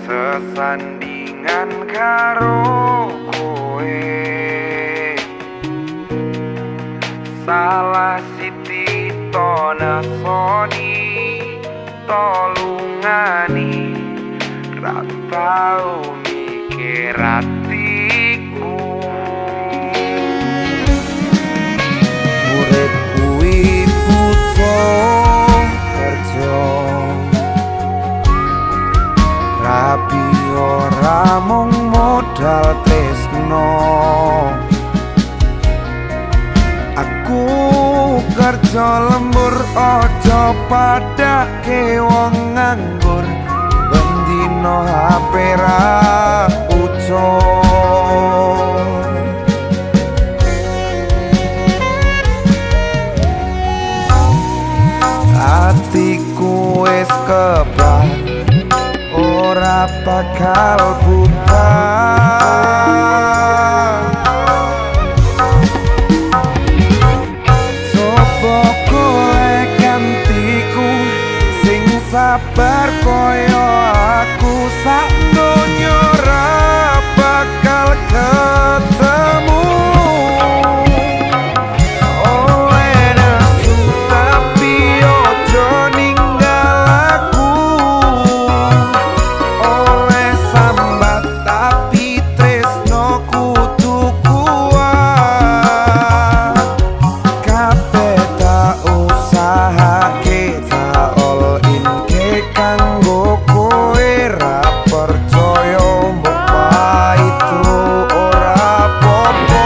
Sesandingan karo kowe, salah siti to nasoni tolungani, ra tau mikir atiku. Urip kuwi butuh kerja, rapi ora mung modal tresno. Aku kerja lembur ojo padake wong nganggur, bendino HP ra ucul. Hatiku wis kebak, ora bakal buka. Coba golek gantiku sing sabar koyo aku, sak donya ora bakal ketemu. Oleh nesu tapi ojo ninggal aku, oleh sambat tapi tresno kudu kuat. Kabeh tak usahake, tak all in ke kanggo kowe, ra percaya mbok paitu ora popo.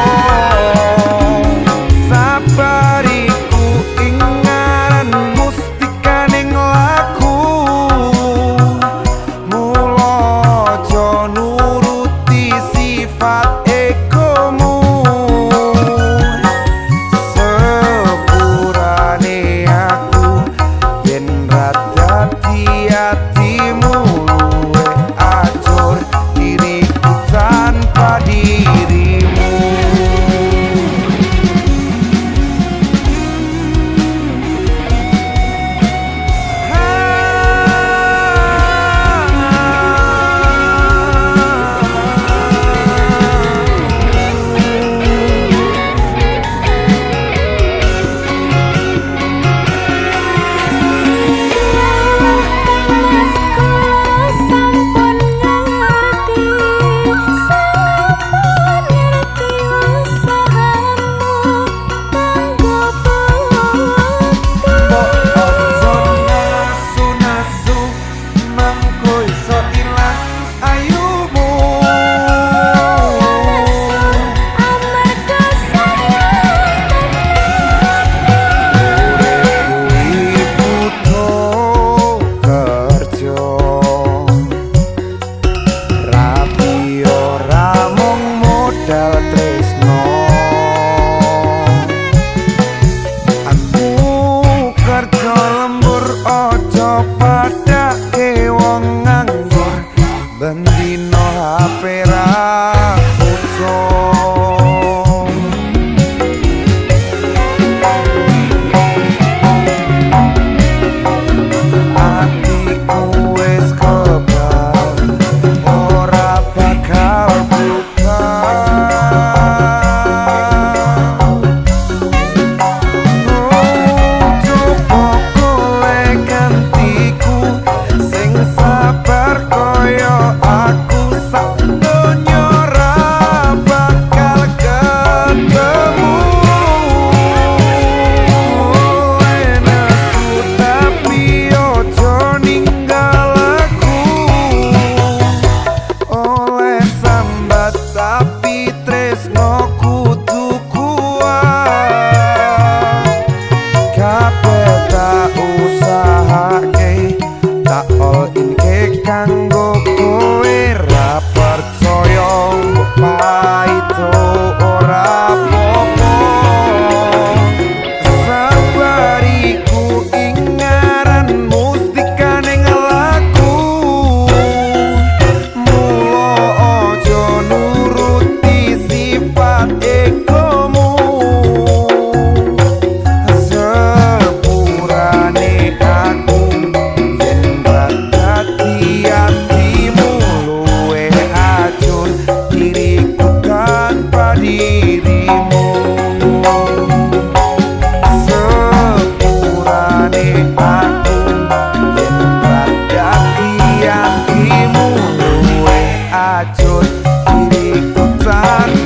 Sabariku ingaran mustikaning laku, mula aja nuruti sifat egomu. Sepurane aku yen ra dadi atimu, luwih ajur diriku tanpa dirimu. Bendino HP ra ucul. Hatiku wis kebak, ora bakal buka. Coba golek gantiku sing sabar koyo aku, sak donya ora bakal ketemu. acut diriku tan